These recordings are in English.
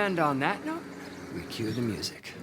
And on that note, we cue the music.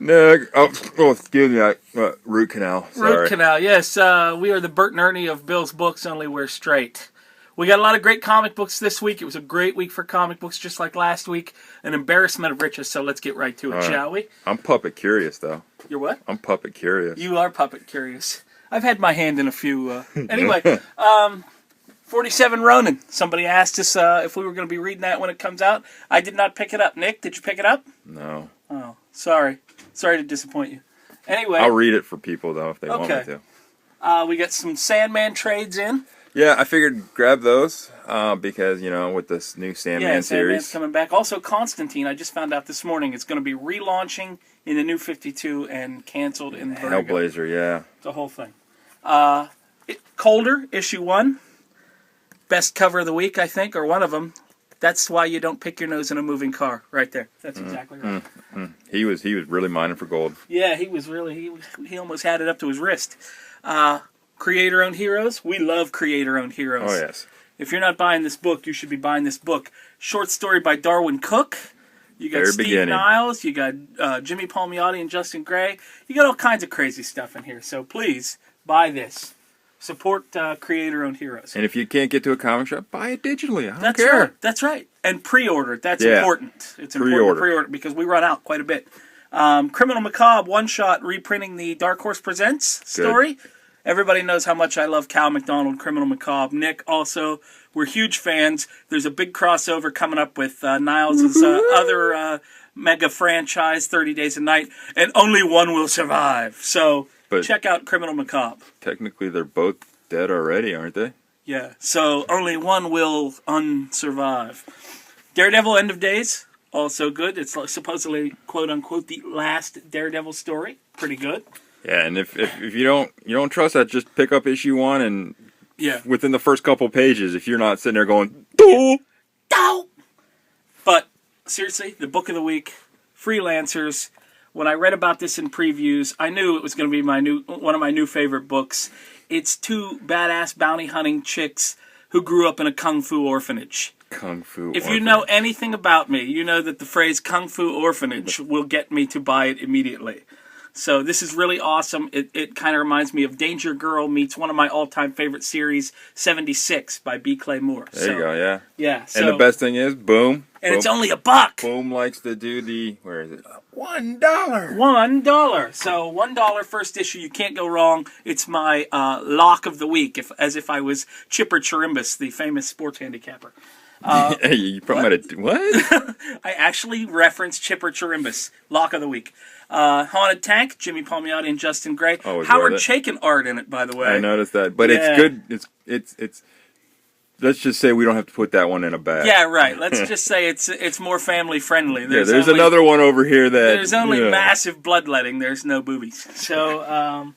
No, excuse me, root canal. Sorry. Root canal, yes. We are the Bert and Ernie of Bill's Books, only we're straight. We got a lot of great comic books this week. It was a great week for comic books, just like last week. An embarrassment of riches, so let's get right to it, shall we? I'm puppet curious, though. You're what? I'm puppet curious. You are puppet curious. I've had my hand in a few. Anyway, 47 Ronin. Somebody asked us if we were going to be reading that when it comes out. I did not pick it up. Nick, did you pick it up? No. Oh, sorry. Sorry to disappoint you. Anyway. I'll read it for people, though, if they want me to. We got some Sandman trades in. Yeah, I figured grab those because, with this new Sandman series. Sandman's coming back. Also, Constantine, I just found out this morning, it's going to be relaunching in the New 52 and canceled in Vertigo. Hellblazer, yeah. The whole thing. Colder, issue 1. Best cover of the week, I think, or one of them. That's why you don't pick your nose in a moving car, right there. That's exactly right. He was really mining for gold. Yeah, he was really, he almost had it up to his wrist. Creator-owned heroes. We love creator-owned heroes. Oh, yes. If you're not buying this book, you should be buying this book. Short story by Darwin Cook. You got Steve Niles. You got Jimmy Palmiotti and Justin Gray. You got all kinds of crazy stuff in here. So please, buy this. Support creator-owned heroes. And if you can't get to a comic shop, buy it digitally. I don't care. Right. That's right. And pre-order it. That's important. It's important to pre-order because we run out quite a bit. Criminal Macabre one-shot reprinting the Dark Horse Presents story. Good. Everybody knows how much I love Cal McDonald, Criminal Macabre. Nick also. We're huge fans. There's a big crossover coming up with Niles' other mega franchise, 30 Days a Night, and only one will survive. So check out Criminal Macabre. Technically, they're both dead already, aren't they? Yeah, so only one will unsurvive. Daredevil End of Days, also good. It's supposedly, quote-unquote, the last Daredevil story. Pretty good. Yeah, and if you don't trust that, just pick up issue 1 and within the first couple pages, if you're not sitting there going, "Doo! Doo!" But, seriously, the book of the week, Freelancers. When I read about this in previews, I knew it was going to be one of my new favorite books. It's 2 badass bounty hunting chicks who grew up in a kung fu orphanage. If you know anything about me, you know that the phrase kung fu orphanage will get me to buy it immediately. So this is really awesome. It kind of reminds me of Danger Girl meets one of my all-time favorite series, 76 by B. Clay Moore. There you go, yeah. Yeah. And the best thing is, boom. And it's only $1. Boom likes to do the, where is it? $1. $1. So $1 first issue, you can't go wrong. It's my lock of the week, as if I was Chipper Chirimbus, the famous sports handicapper. You probably might have, what? I actually referenced Chipper Chirimbus, lock of the week. Haunted Tank, Jimmy Palmiotti and Justin Gray. Howard Chaykin art in it, by the way. I noticed that, but it's good. It's. Let's just say we don't have to put that one in a bag. Yeah, right. Let's just say it's more family friendly. There's another one over here that there's only massive bloodletting. There's no boobies. So,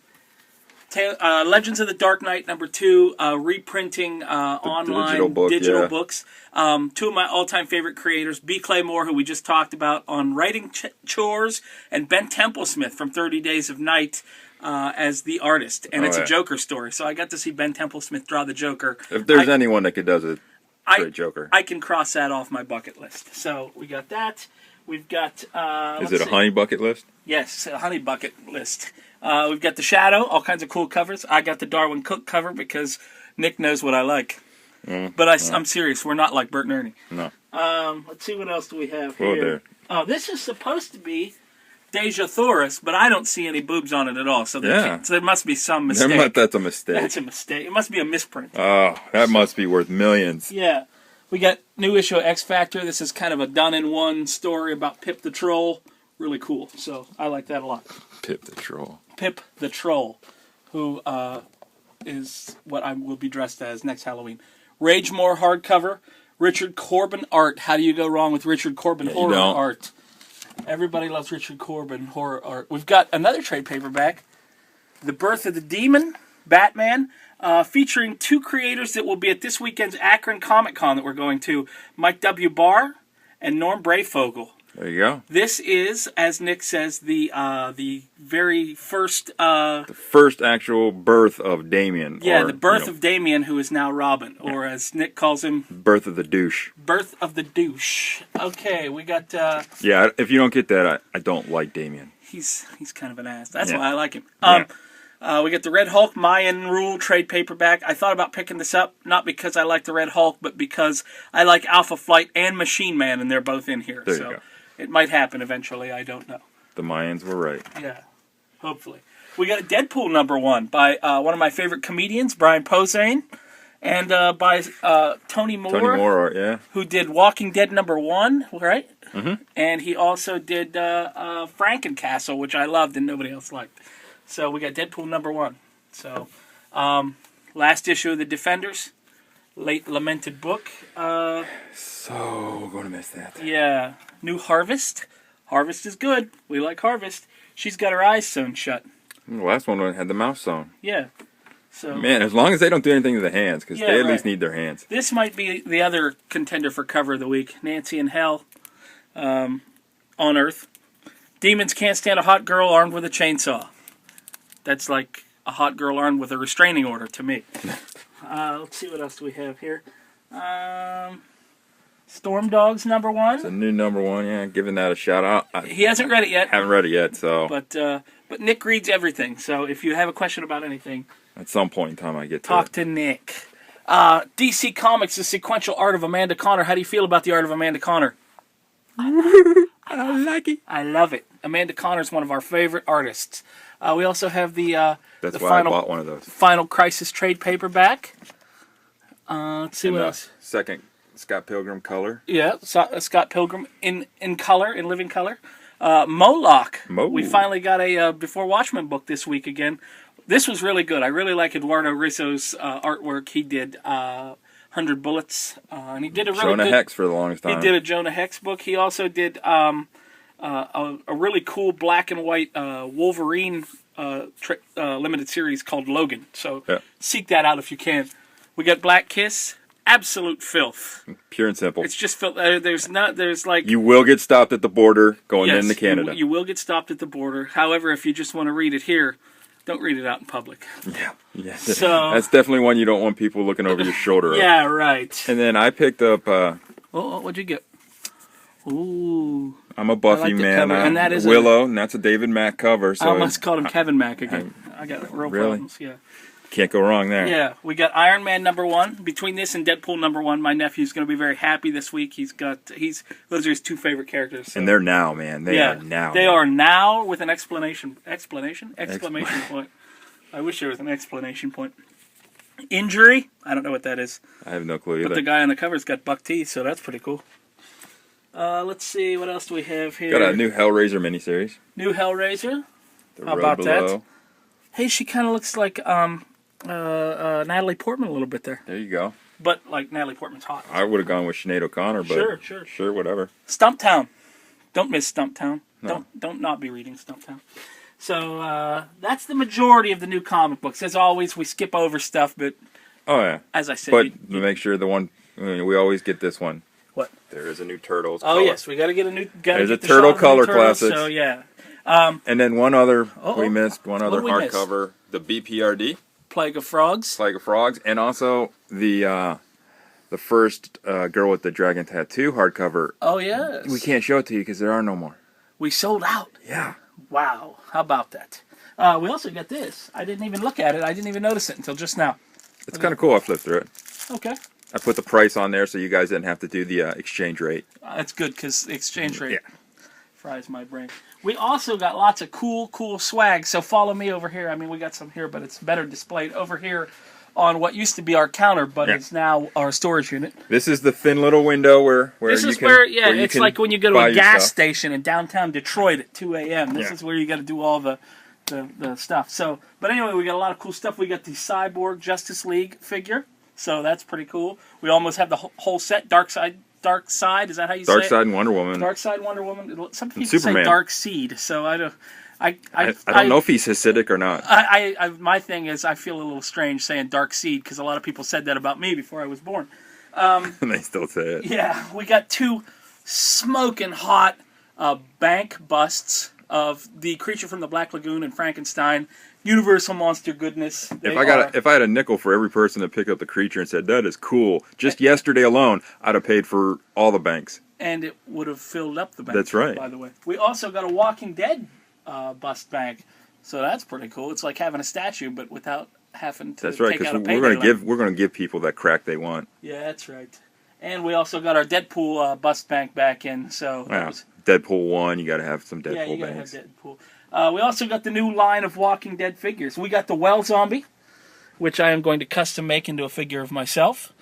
Legends of the Dark Knight #2, reprinting online digital books. 2 of my all-time favorite creators, B. Clay Moore, who we just talked about on writing chores, and Ben Templesmith from 30 Days of Night as the artist. And it's a Joker story, so I got to see Ben Templesmith draw the Joker. If there's anyone that does a great Joker. I can cross that off my bucket list. So we got that. We've got... Is it a honey bucket list? Yes, a honey bucket list. We've got The Shadow, all kinds of cool covers. I got the Darwin Cook cover because Nick knows what I like. But I'm serious. We're not like Bert and Ernie. No. Let's see what else do we have here. Oh, this is supposed to be Deja Thoris, but I don't see any boobs on it at all. So there must be some mistake. That's a mistake. That's a mistake. It must be a misprint. Oh, that must be worth millions. Yeah. We got new issue of X Factor. This is kind of a done-in-one story about Pip the Troll. Really cool. So I like that a lot. Pip the Troll. Pip the Troll, who is what I will be dressed as next Halloween. Ragemore hardcover. Richard Corbin art. How do you go wrong with Richard Corbin horror art? Everybody loves Richard Corbin horror art. We've got another trade paperback, The Birth of the Demon, Batman, featuring two creators that will be at this weekend's Akron ComiCon that we're going to, Mike W. Barr and Norm Brayfogle. There you go. This is, as Nick says, the very first... the first actual birth of Damien. Yeah, the birth of Damien, who is now Robin, or as Nick calls him... Birth of the douche. Birth of the douche. Okay, we got... yeah, if you don't get that, I don't like Damien. He's kind of an ass. That's why I like him. We got the Red Hulk Mayan Rule trade paperback. I thought about picking this up, not because I like the Red Hulk, but because I like Alpha Flight and Machine Man, and they're both in here. There you go. It might happen eventually. I don't know. The Mayans were right. Yeah, hopefully. We got Deadpool #1 by one of my favorite comedians, Brian Posehn, and by Tony Moore. Tony Moore, yeah. Who did Walking Dead #1, right? Mm-hmm. And he also did Frankencastle, which I loved and nobody else liked. So we got Deadpool #1. So last issue of The Defenders, late lamented book. So gonna miss that. Yeah. New Harvest. Harvest is good. We like Harvest. She's got her eyes sewn shut. The last one had the mouth sewn. Yeah. So man, as long as they don't do anything to the hands, because they at least need their hands. This might be the other contender for cover of the week. Nancy in Hell on Earth. Demons can't stand a hot girl armed with a chainsaw. That's like a hot girl armed with a restraining order to me. Let's see what else do we have here. Storm Dogs #1. It's a new #1, yeah. Giving that a shout out. He hasn't read it yet. Haven't read it yet, so. But Nick reads everything. So if you have a question about anything, at some point in time, I get talk to Nick. DC Comics: The Sequential Art of Amanda Conner. How do you feel about the art of Amanda Conner? I like it. I love it. Amanda Conner is one of our favorite artists. We also have That's why I bought one of those. Final Crisis trade paperback. Let's see what else. Second Scott Pilgrim color. Yeah, Scott Pilgrim in color, in living color. Moloch. We finally got a Before Watchmen book this week again. This was really good. I really like Eduardo Risso's artwork. He did 100 Bullets, and he did a really Jonah good, Hex for the longest time. He did a Jonah Hex book. He also did a really cool black and white Wolverine limited series called Logan. So seek that out if you can. We got Black Kiss. Absolute filth. Pure and simple. It's just filth. There's like... You will get stopped at the border going into Canada. You will get stopped at the border. However, if you just want to read it here, don't read it out in public. Yeah. So, that's definitely one you don't want people looking over your shoulder. Yeah, right. And then I picked up... what'd you get? Ooh. I'm a Buffy man. And that is Willow, and that's a David Mack cover. So I almost called him Kevin Mack again. I got real problems. Yeah. Can't go wrong there. Yeah, we got Iron Man #1. Between this and Deadpool #1, my nephew's going to be very happy this week. Those are his two favorite characters. So. And they're now, man. They are now. They are now with an exclamation point. I wish there was an explanation point. Injury? I don't know what that is. I have no clue either. But the guy on the cover's got buck teeth, so that's pretty cool. Let's see, what else do we have here? Got a new Hellraiser miniseries. New Hellraiser? How about that? Hey, she kind of looks like Natalie Portman a little bit there. There you go. But like Natalie Portman's hot. I would have gone with Sinead O'Connor, but sure, whatever. Stumptown. Don't miss Stumptown. No. Don't not be reading Stumptown. So that's the majority of the new comic books. As always, we skip over stuff, but as I said, but make sure we always get this one. What? There is a new Turtles. Oh color. yes, we got to get a new. There's a Turtle color classic. So yeah. And then one other we missed. One other hardcover, the BPRD. Plague of Frogs. And also the first Girl with the Dragon Tattoo hardcover. Oh yes. We can't show it to you because there are no more. We sold out. Yeah. Wow. How about that? We also got this. I didn't even look at it. I didn't even notice it until just now. It's kind of cool. I flipped through it. Okay. I put the price on there so you guys didn't have to do the exchange rate. That's good because the exchange rate. Yeah. fries my brain. We also got lots of cool swag, so follow me over here. I mean, we got some here, but it's better displayed over here on what used to be our counter, but it's now our storage unit. This is the thin little window where this you is can, where you it's can like when you go to a gas stuff. station in downtown Detroit at 2 a.m. This is where you got to do all the stuff. So, but anyway, we got a lot of cool stuff. We got the Cyborg Justice League figure, so that's pretty cool. We almost have the whole set. Dark Side, is that how you say it? Darkseid and Wonder Woman. Darkseid, Wonder Woman. Some people Superman. say Dark Seed, so I don't. I don't know if he's Hasidic or not. My thing is, I feel a little strange saying Dark Seed because a lot of people said that about me before I was born. And they still say it. Yeah, we got 2 smoking hot bank busts of the Creature from the Black Lagoon and Frankenstein. Universal monster goodness. If I had a nickel for every person that picked up the Creature and said that is cool, just yesterday alone, I'd have paid for all the banks. And it would have filled up the bank. That's right. By the way, we also got a Walking Dead bust bank, so that's pretty cool. It's like having a statue, but without having to. That's right, take out a because we're gonna give people that crack they want. Yeah, that's right. And we also got our Deadpool bust bank back in. So Deadpool 1, you got to have some Deadpool banks. Yeah, you got to have Deadpool. We also got the new line of Walking Dead figures. We got the Well Zombie, which I am going to custom make into a figure of myself.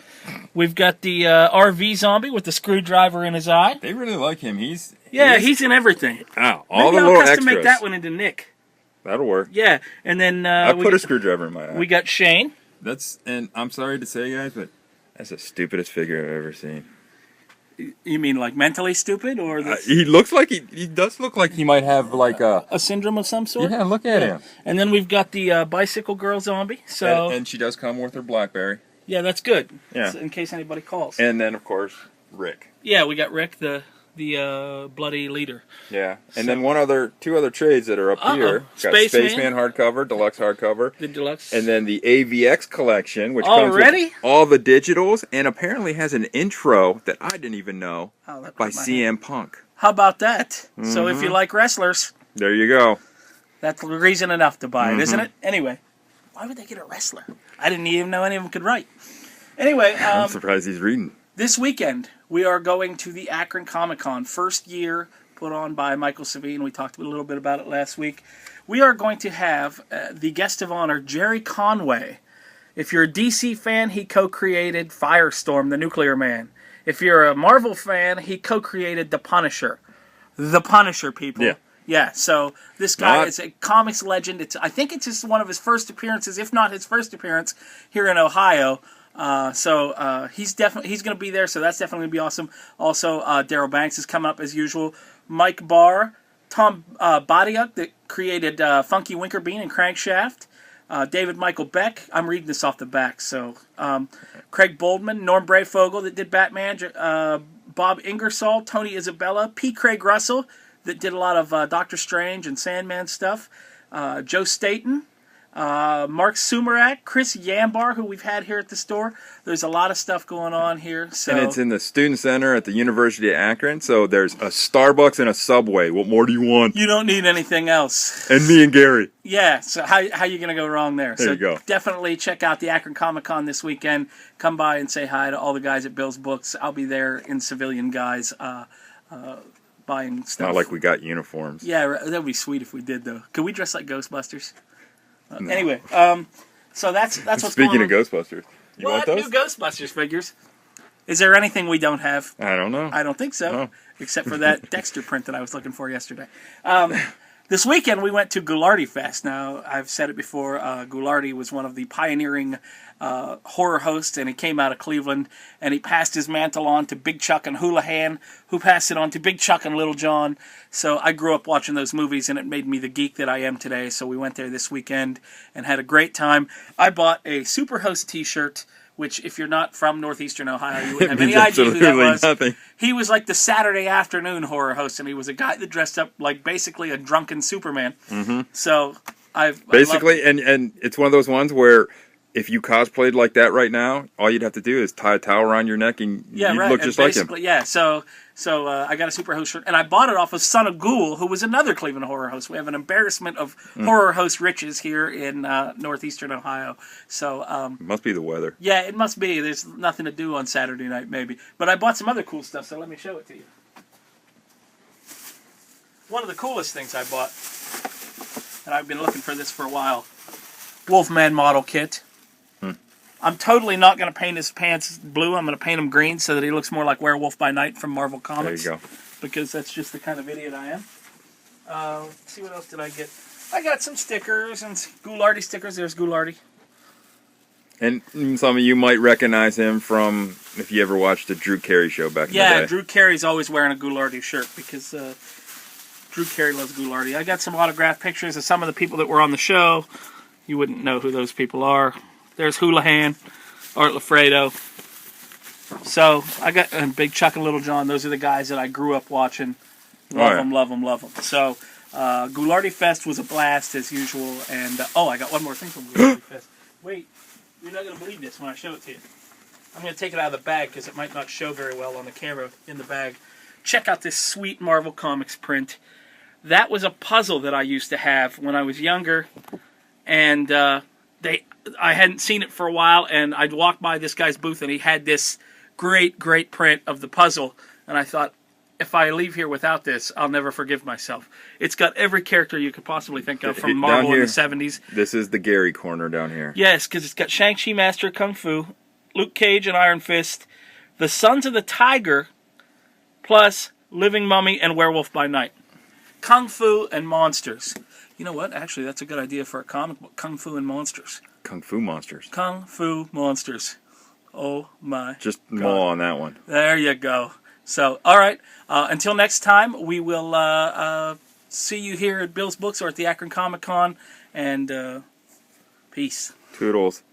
We've got the RV Zombie with the screwdriver in his eye. They really like him. He's in everything. All Maybe the I'll little custom extras. make that one into Nick. That'll work. Yeah, and then I put a screwdriver in my eye. We got Shane. And I'm sorry to say, guys, but that's the stupidest figure I've ever seen. You mean like mentally stupid, or he looks like he does look like he might have like a syndrome of some sort? Yeah, look at him. And then we've got the Bicycle Girl Zombie. So and she does come with her BlackBerry. Yeah, that's good. Yeah. So in case anybody calls. And then of course Rick. Yeah, we got Rick, the bloody leader. Yeah, and then two other trades that are up here. Got Spaceman hardcover, deluxe hardcover. The deluxe. And then the AVX collection, which comes with all the digitals, and apparently has an intro that I didn't even know by CM Punk. How about that? Mm-hmm. So if you like wrestlers, there you go. That's reason enough to buy it, isn't it? Anyway, why would they get a wrestler? I didn't even know any of them could write. Anyway, I'm surprised he's reading. This weekend, we are going to the Akron ComiCon, first year put on by Michael Savine. We talked a little bit about it last week. We are going to have the guest of honor, Gerry Conway. If you're a DC fan, he co-created Firestorm, the Nuclear Man. If you're a Marvel fan, he co-created The Punisher. The Punisher, people. Yeah. Yeah, so this guy is a comics legend. I think it's just one of his first appearances, if not his first appearance, here in Ohio. So he's going to be there, so that's definitely going to be awesome. Also, Darryl Banks is coming up as usual. Mike Barr, Tom Batiuk that created Funky Winkerbean and Crankshaft. David Michael Beck. I'm reading this off the back. So Craig Boldman, Norm Brayfogle that did Batman, Bob Ingersoll, Tony Isabella, P. Craig Russell that did a lot of Doctor Strange and Sandman stuff. Joe Staten. Mark Sumerak, Chris Yambar, who we've had here at the store. There's a lot of stuff going on here. So. And it's in the Student Center at the University of Akron, so there's a Starbucks and a Subway. What more do you want? You don't need anything else. And me and Gary. Yeah, so how you going to go wrong there? There you go. Definitely check out the Akron ComiCon this weekend. Come by and say hi to all the guys at Bill's Books. I'll be there in civilian guise buying stuff. Not like we got uniforms. Yeah, that would be sweet if we did, though. Could we dress like Ghostbusters? No. Anyway, so that's what's Speaking going on. of Ghostbusters, you want those? New Ghostbusters figures. Is there anything we don't have? I don't know. I don't think so, No. except for that Dexter print that I was looking for yesterday. This weekend we went to Ghoulardi Fest. Now, I've said it before, Ghoulardi was one of the pioneering horror hosts, and he came out of Cleveland, and he passed his mantle on to Big Chuck and Houlihan, who passed it on to Big Chuck and Little John. So I grew up watching those movies, and it made me the geek that I am today. So we went there this weekend and had a great time. I bought a Superhost t-shirt, which if you're not from northeastern Ohio, you wouldn't have any idea who that was. Nothing. He was like the Saturday afternoon horror host, and he was a guy that dressed up like basically a drunken Superman. Mm-hmm. So basically, and it's one of those ones where if you cosplayed like that right now, all you'd have to do is tie a towel around your neck and you'd look just like him. Yeah, so I got a Superhost shirt, and I bought it off of Son of Ghoul, who was another Cleveland horror host. We have an embarrassment of horror host riches here in northeastern Ohio. So must be the weather. Yeah, it must be. There's nothing to do on Saturday night, maybe. But I bought some other cool stuff, so let me show it to you. one of the coolest things I bought, and I've been looking for this for a while, Wolfman model kit. I'm totally not going to paint his pants blue. I'm going to paint him green so that he looks more like Werewolf by Night from Marvel Comics. There you go. Because that's just the kind of idiot I am. Let's see, what else did I get? I got some stickers and Ghoulardi stickers. There's Ghoulardi. And some of you might recognize him from if you ever watched the Drew Carey show back in the day. Yeah, Drew Carey's always wearing a Ghoulardi shirt because Drew Carey loves Ghoulardi. I got some autographed pictures of some of the people that were on the show. You wouldn't know who those people are. There's Houlihan, Art Lafredo. So I got Big Chuck and Little John. Those are the guys that I grew up watching. Love them, love them, love them. So Ghoulardi Fest was a blast as usual. And I got one more thing from Ghoulardi Fest. Wait, you're not going to believe this when I show it to you. I'm going to take it out of the bag because it might not show very well on the camera in the bag. Check out this sweet Marvel Comics print. That was a puzzle that I used to have when I was younger, and I hadn't seen it for a while, and I'd walk by this guy's booth, and he had this great print of the puzzle, and I thought, if I leave here without this, I'll never forgive myself. It's got every character you could possibly think of from Marvel in the 70s. This is the Gerry corner down here. Yes, because it's got Shang-Chi Master of Kung Fu, Luke Cage and Iron Fist, the Sons of the Tiger, plus Living Mummy and Werewolf by Night. Kung Fu and Monsters. You know what? Actually, that's a good idea for a comic book. Kung Fu and Monsters. Kung Fu Monsters. Kung Fu Monsters. Oh my Just God. maul on that one. There you go. So, all right. Until next time, we will see you here at Bill's Books or at the Akron ComiCon. And peace. Toodles.